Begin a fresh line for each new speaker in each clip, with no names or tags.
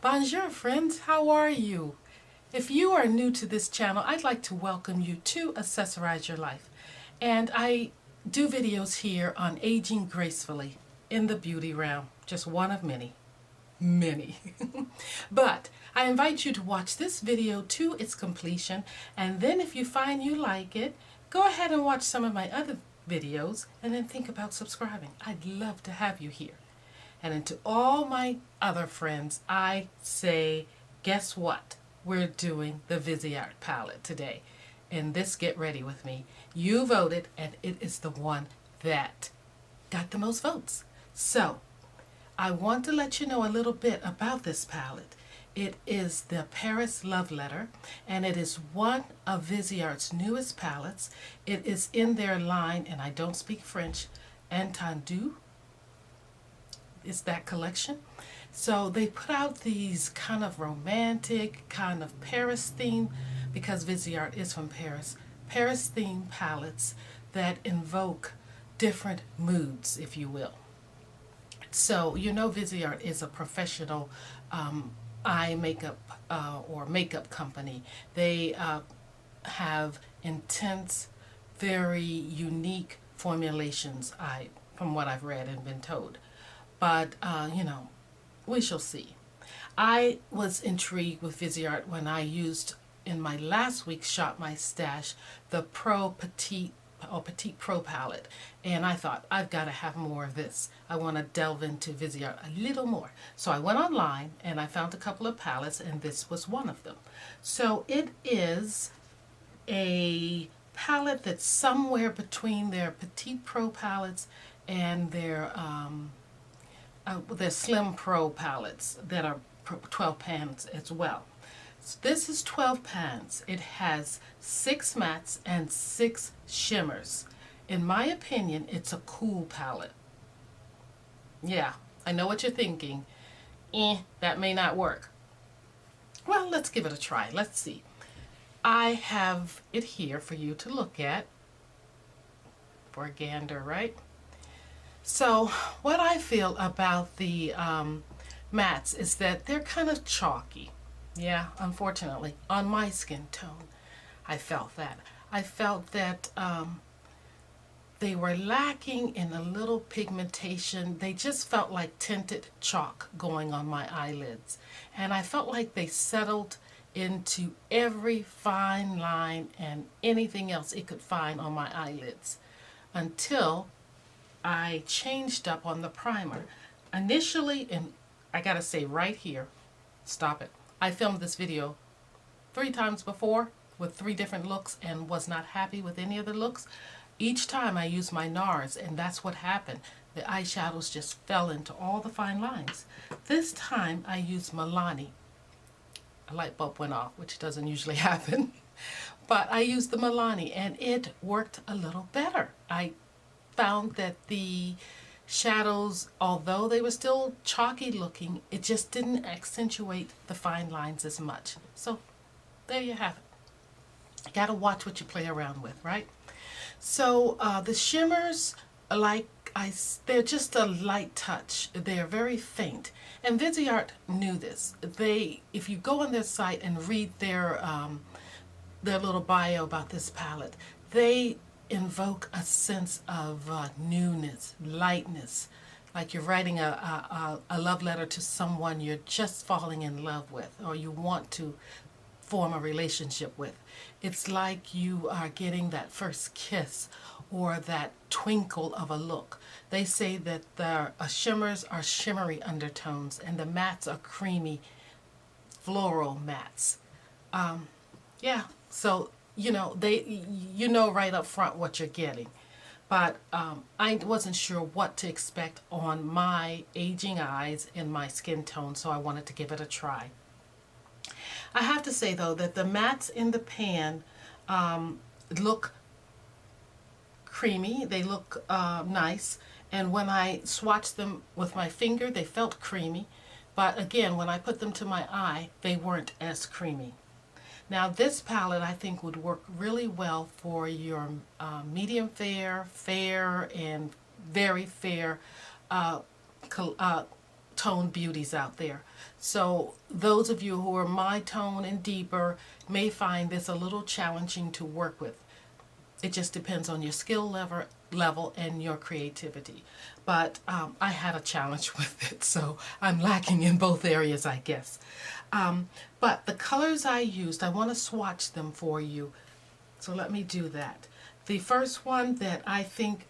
Bonjour friends, how are you? If you are new to this channel, I'd like to welcome you to Accessorize Your Life. And I do videos here on aging gracefully in the beauty realm, just one of many. But I invite you to watch this video to its completion, and then if you find you like it, go ahead and watch some of my other videos and then think about subscribing. I'd love to have you here. And to all my other friends, I say, guess what? We're doing the Viseart palette today. And this, get ready with me. You voted, and it is the one that got the most votes. So, I want to let you know a little bit about this palette. It is the Paris Love Letter, and it is one of Viseart's newest palettes. It is in their line, and I don't speak French, Etendu. Is that collection. So they put out these kind of romantic, kind of Paris theme, because Viseart is from Paris, Paris themed palettes that invoke different moods, if you will. So you know Viseart is a professional eye makeup or makeup company. They have intense, very unique formulations, from what I've read and been told. But, you know, we shall see. I was intrigued with Viseart when I used, in my last week's Shop My Stash, the Petite Pro palette. And I thought, I've got to have more of this. I want to delve into Viseart a little more. So I went online and I found a couple of palettes, and this was one of them. So it is a palette that's somewhere between their Petite Pro palettes and their Slim Pro palettes that are 12 pans as well. So this is 12 pans. It has 6 mattes and 6 shimmers. In my opinion, it's a cool palette. Yeah, I know what you're thinking. That may not work. Well, let's give it a try. Let's see. I have it here for you to look at. For a gander, right? So what I feel about the mattes is that they're kind of chalky. Yeah, unfortunately, on my skin tone, I felt that. I felt that they were lacking in a little pigmentation. They just felt like tinted chalk going on my eyelids. And I felt like they settled into every fine line and anything else it could find on my eyelids until I changed up on the primer. Initially, and I gotta say right here, stop it. I filmed this video 3 times before with 3 different looks and was not happy with any of the looks. Each time I used my NARS, and that's what happened. The eyeshadows just fell into all the fine lines. This time I used Milani. A light bulb went off, which doesn't usually happen. But I used the Milani and it worked a little better. I found that the shadows, although they were still chalky looking, it just didn't accentuate the fine lines as much. So there you have it. You gotta watch what you play around with, right? So the shimmers, they're just a light touch. They're very faint. And Viseart knew this. If you go on their site and read their little bio about this palette, they invoke a sense of newness, lightness, like you're writing a love letter to someone you're just falling in love with or you want to form a relationship with. It's like you are getting that first kiss or that twinkle of a look. They say that the shimmers are shimmery undertones and the mattes are creamy floral mattes. Yeah, so you know right up front what you're getting. But I wasn't sure what to expect on my aging eyes and my skin tone, so I wanted to give it a try. I have to say though that the mattes in the pan look creamy, they look nice, and when I swatched them with my finger they felt creamy, but again when I put them to my eye they weren't as creamy. Now this palette I think would work really well for your medium fair, fair, and very fair tone beauties out there. So those of you who are my tone and deeper may find this a little challenging to work with. It just depends on your skill level and your creativity. But I had a challenge with it, so I'm lacking in both areas, I guess. But the colors I used, I want to swatch them for you. So let me do that. The first one that I think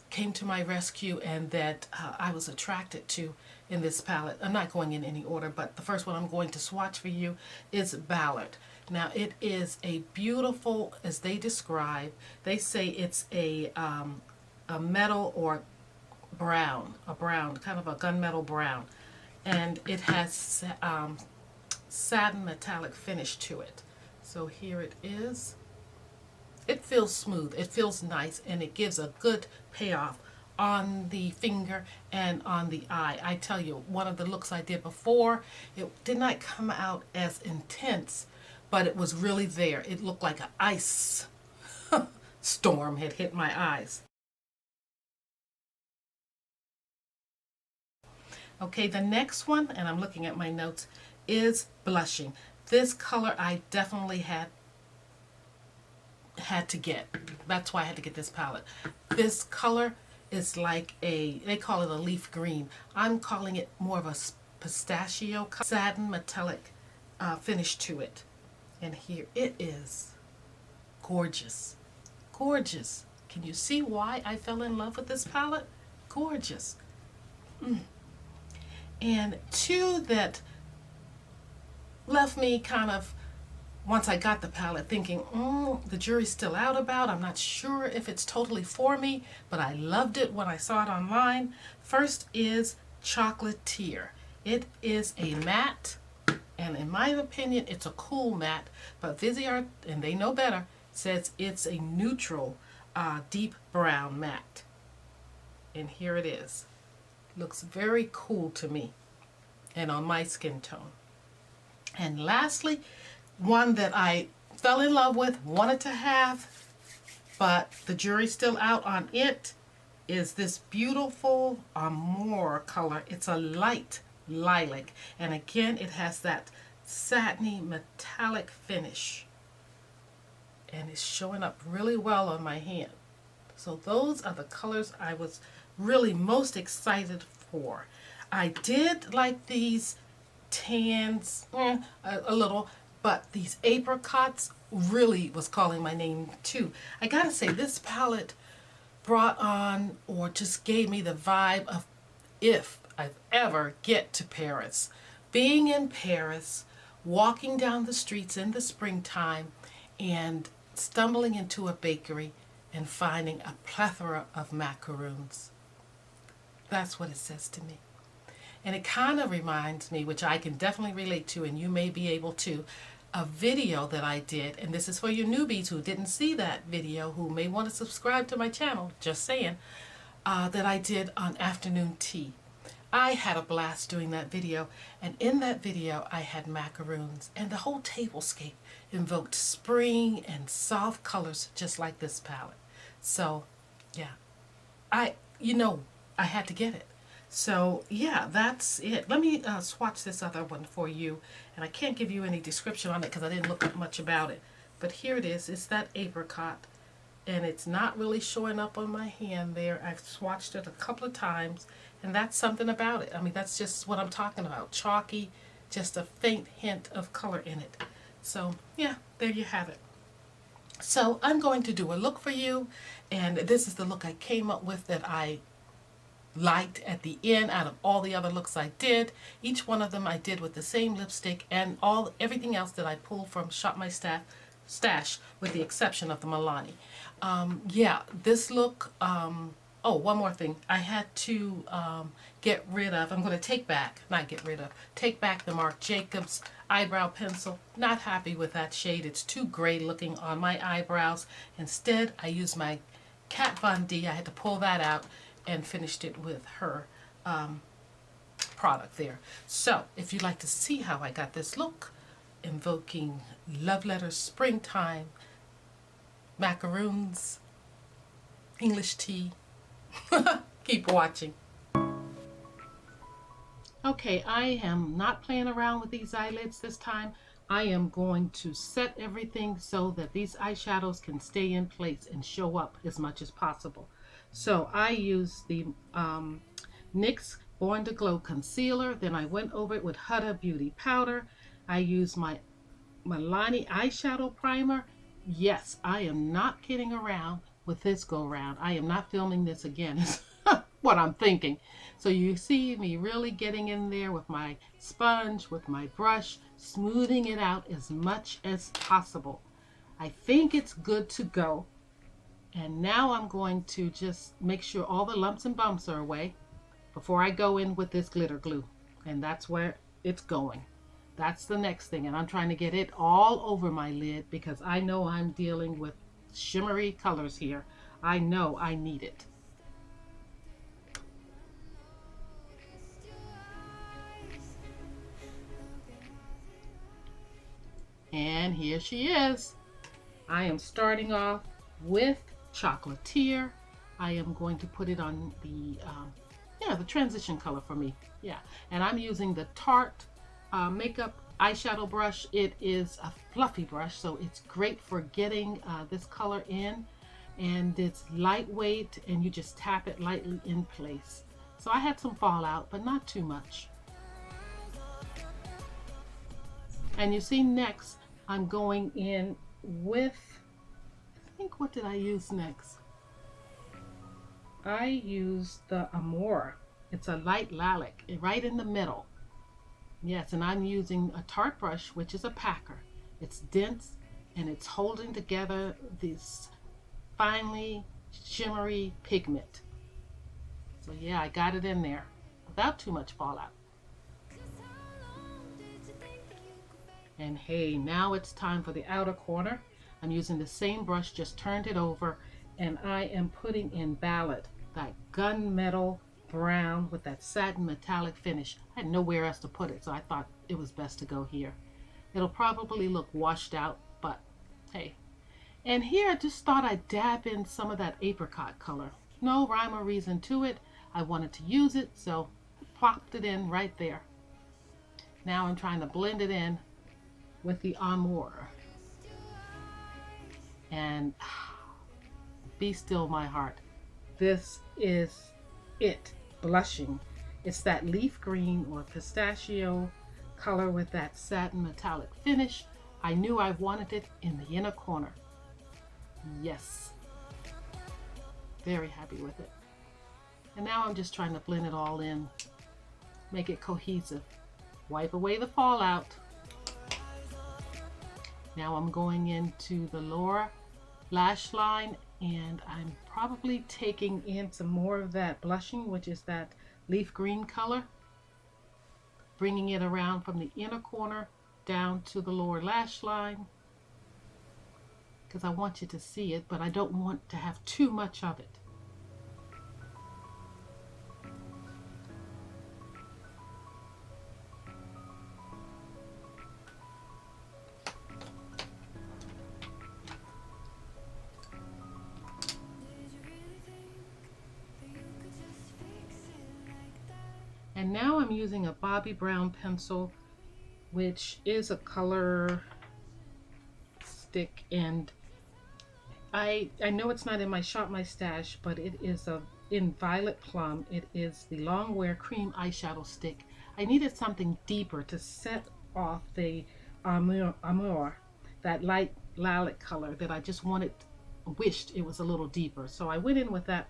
came to my rescue and that I was attracted to in this palette, I'm not going in any order, but the first one I'm going to swatch for you is Ballard. Now it is a beautiful, as they describe, they say it's a metal or brown, kind of a gunmetal brown, and it has satin metallic finish to it. So here it is. It feels smooth, it feels nice, and it gives a good payoff on the finger and on the eye. I tell you, one of the looks I did before, it did not come out as intense, but it was really there. It looked like an ice storm had hit my eyes. Okay, the next one, and I'm looking at my notes, is blushing. This color I definitely had to get. That's why I had to get this palette. This color is like they call it a leaf green. I'm calling it more of a pistachio satin metallic finish to it. And here it is. Gorgeous. Gorgeous. Can you see why I fell in love with this palette? Gorgeous. And two that left me kind of, once I got the palette, thinking, the jury's still out about. I'm not sure if it's totally for me, but I loved it when I saw it online. First is Chocolatier. It is a matte, and in my opinion, it's a cool matte, but Viseart, and they know better, says it's a neutral, deep brown matte. And here it is. Looks very cool to me, and on my skin tone. And lastly, one that I fell in love with, wanted to have, but the jury's still out on it, is this beautiful Amour color. It's a light lilac, and again it has that satiny metallic finish, and it's showing up really well on my hand. So those are the colors I was really most excited for. I did like these tans a little, but these apricots really was calling my name too. I gotta say, this palette brought on, or just gave me the vibe of if I ever get to Paris. Being in Paris, walking down the streets in the springtime, and stumbling into a bakery and finding a plethora of macaroons. That's what it says to me. And it kind of reminds me, which I can definitely relate to, and you may be able to, a video that I did, and this is for you newbies who didn't see that video, who may want to subscribe to my channel, just saying, that I did on afternoon tea. I had a blast doing that video, and in that video I had macaroons, and the whole tablescape invoked spring and soft colors just like this palette. So yeah, I had to get it. So yeah, that's it. Let me swatch this other one for you, and I can't give you any description on it because I didn't look up much about it, but here it is. It's that apricot, and it's not really showing up on my hand there. I've swatched it a couple of times, and that's something about it. I mean, that's just what I'm talking about. Chalky, just a faint hint of color in it. So yeah, there you have it. So I'm going to do a look for you, and this is the look I came up with that I liked at the end out of all the other looks I did. Each one of them I did with the same lipstick, and everything else that I pulled from Shop My Stash, with the exception of the Milani. Yeah, this look, oh, one more thing. I had to get rid of, I'm going to take back the Marc Jacobs eyebrow pencil. Not happy with that shade. It's too gray looking on my eyebrows. Instead, I used my Kat Von D. I had to pull that out and finished it with her product there. So, if you'd like to see how I got this look, invoking love letters, springtime, macaroons, English tea, keep watching. Okay, I am not playing around with these eyelids this time. I am going to set everything so that these eyeshadows can stay in place and show up as much as possible. So I use the NYX Born to Glow concealer. Then I went over it with Huda Beauty powder. I used my Milani eyeshadow primer. Yes, I am not kidding around with this go round. I am not filming this again. Is what I'm thinking. So you see me really getting in there with my sponge, with my brush, smoothing it out as much as possible. I think it's good to go. And now I'm going to just make sure all the lumps and bumps are away before I go in with this glitter glue. And that's where it's going. That's the next thing. And I'm trying to get it all over my lid because I know I'm dealing with shimmery colors here. I know I need it. And here she is. I am starting off with Chocolatier. I am going to put it on the transition color for me. Yeah, and I'm using the Tarte makeup eyeshadow brush. It is a fluffy brush, so it's great for getting this color in, and it's lightweight, and you just tap it lightly in place. So I had some fallout, but not too much. And you see next, I'm going in with, I think, what did I use next? I used the Amore. It's a light lilac, right in the middle. Yes, and I'm using a Tarte brush, which is a packer. It's dense, and it's holding together this finely shimmery pigment. So yeah, I got it in there without too much fallout. And hey, now it's time for the outer corner. I'm using the same brush, just turned it over, and I am putting in Ballad, that gunmetal brown with that satin metallic finish. I had nowhere else to put it, so I thought it was best to go here. It'll probably look washed out, but hey. And here I just thought I'd dab in some of that apricot color. No rhyme or reason to it. I wanted to use it, so I plopped it in right there. Now I'm trying to blend it in with the Amore. And be still my heart. This is it, blushing. It's that leaf green or pistachio color with that satin metallic finish. I knew I wanted it in the inner corner. Yes. Very happy with it. And now I'm just trying to blend it all in, make it cohesive. Wipe away the fallout. Now I'm going into the lower lash line, and I'm probably taking in some more of that blushing, which is that leaf green color, bringing it around from the inner corner down to the lower lash line, because I want you to see it, but I don't want to have too much of it. And now I'm using a Bobbi Brown pencil, which is a color stick, and I know it's not in my Shop My Stash, but it is in Violet Plum. It is the Longwear Cream Eyeshadow Stick. I needed something deeper to set off the Amore, that light lilac color that I just wished it was a little deeper. So I went in with that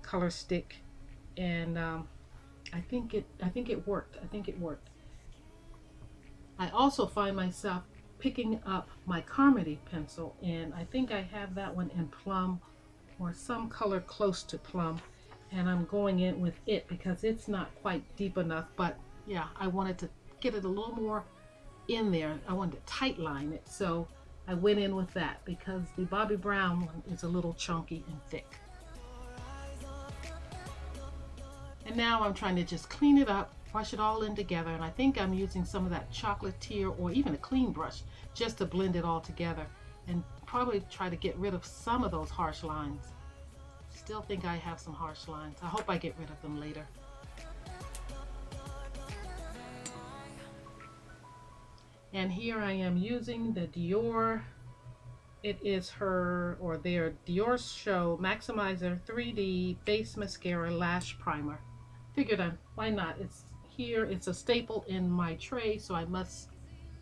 color stick, and I think it worked. I think it worked. I also find myself picking up my Carmody pencil, and I think I have that one in plum or some color close to plum, and I'm going in with it because it's not quite deep enough, but yeah, I wanted to get it a little more in there. I wanted to tight line it, so I went in with that because the Bobbi Brown one is a little chunky and thick. And now I'm trying to just clean it up, brush it all in together, and I think I'm using some of that Chocolatier or even a clean brush just to blend it all together and probably try to get rid of some of those harsh lines. Still think I have some harsh lines. I hope I get rid of them later. And here I am using the Dior. It is her or their Dior Show Maximizer 3D Base Mascara Lash Primer. Figured why not? It's here. It's a staple in my tray, so I must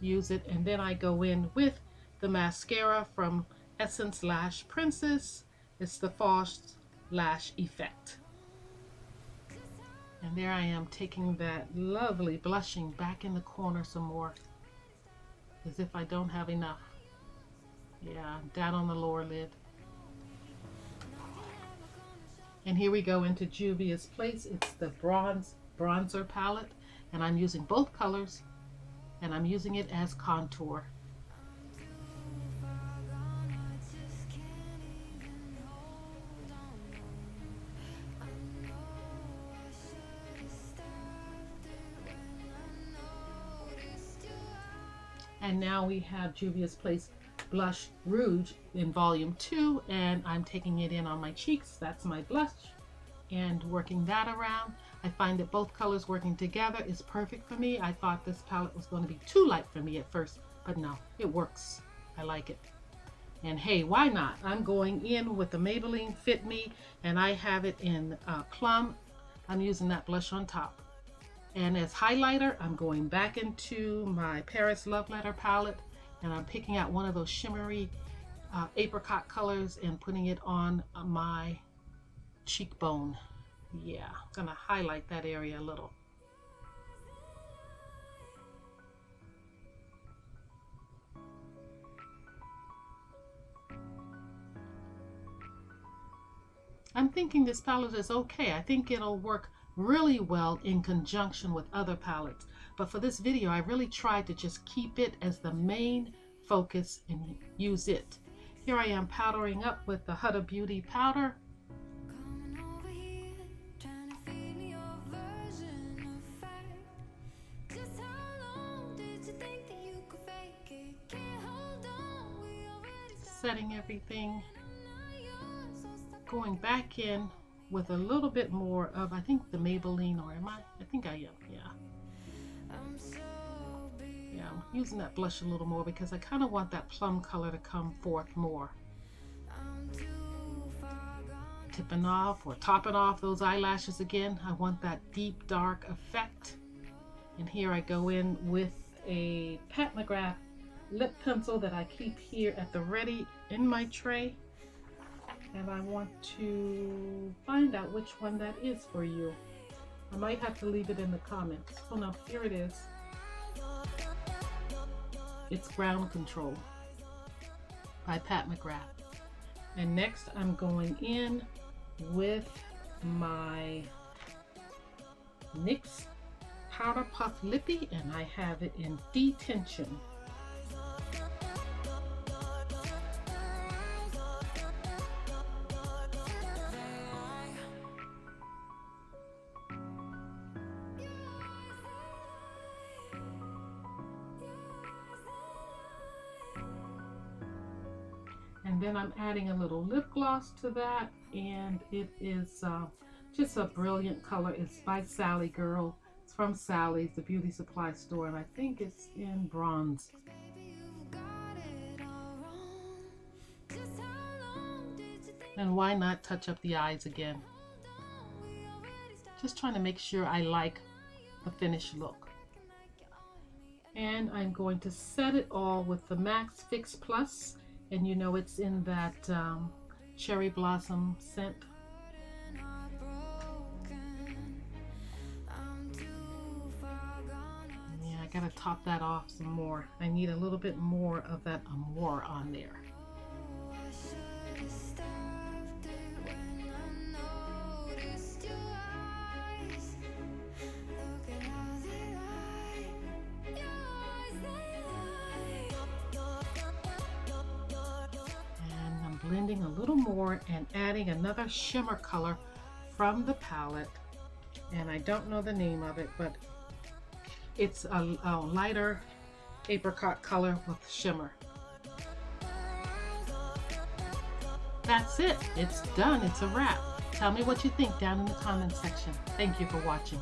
use it. And then I go in with the mascara from Essence Lash Princess. It's the False Lash Effect. And there I am taking that lovely blushing back in the corner some more, as if I don't have enough. Yeah, down on the lower lid. And here we go into Juvia's Place. It's the bronzer palette, and I'm using both colors, and I'm using it as contour. And now we have Juvia's Place Blush Rouge in volume 2, and I'm taking it in on my cheeks. That's my blush, and working that around. I find that both colors working together is perfect for me. I thought this palette was going to be too light for me at first, but no, it works. I like it. And hey, why not? I'm going in with the Maybelline Fit Me, and I have it in Plum. I'm using that blush on top. And as highlighter, I'm going back into my Paris Love Letter palette, and I'm picking out one of those shimmery apricot colors and putting it on my cheekbone. Yeah, I'm gonna highlight that area a little. I'm thinking this palette is okay. I think it'll work really well in conjunction with other palettes, but for this video I really tried to just keep it as the main focus and use it. Here I am powdering up with the Huda Beauty powder. Setting everything, going back in with a little bit more of, I think, the Maybelline, or am I think I am, yeah. Yeah, I'm using that blush a little more because I kind of want that plum color to come forth more. Tipping off or topping off those eyelashes again. I want that deep dark effect. And here I go in with a Pat McGrath lip pencil that I keep here at the ready in my tray. And I want to find out which one that is for you. I might have to leave it in the comments. Oh no, here it is. It's Ground Control by Pat McGrath. And next I'm going in with my NYX Powder Puff Lippy, and I have it in Detention. And then I'm adding a little lip gloss to that, and it is just a brilliant color. It's by Sally Girl. It's from Sally's, the beauty supply store, and I think it's in bronze. And why not touch up the eyes again? Just trying to make sure I like the finished look. And I'm going to set it all with the Max Fix Plus. And you know it's in that cherry blossom scent. Yeah, I gotta top that off some more. I need a little bit more of that Amour on there. Blending a little more and adding another shimmer color from the palette, and I don't know the name of it, but it's a lighter apricot color with shimmer. That's it. It's done. It's a wrap. Tell me what you think down in the comments section. Thank you for watching.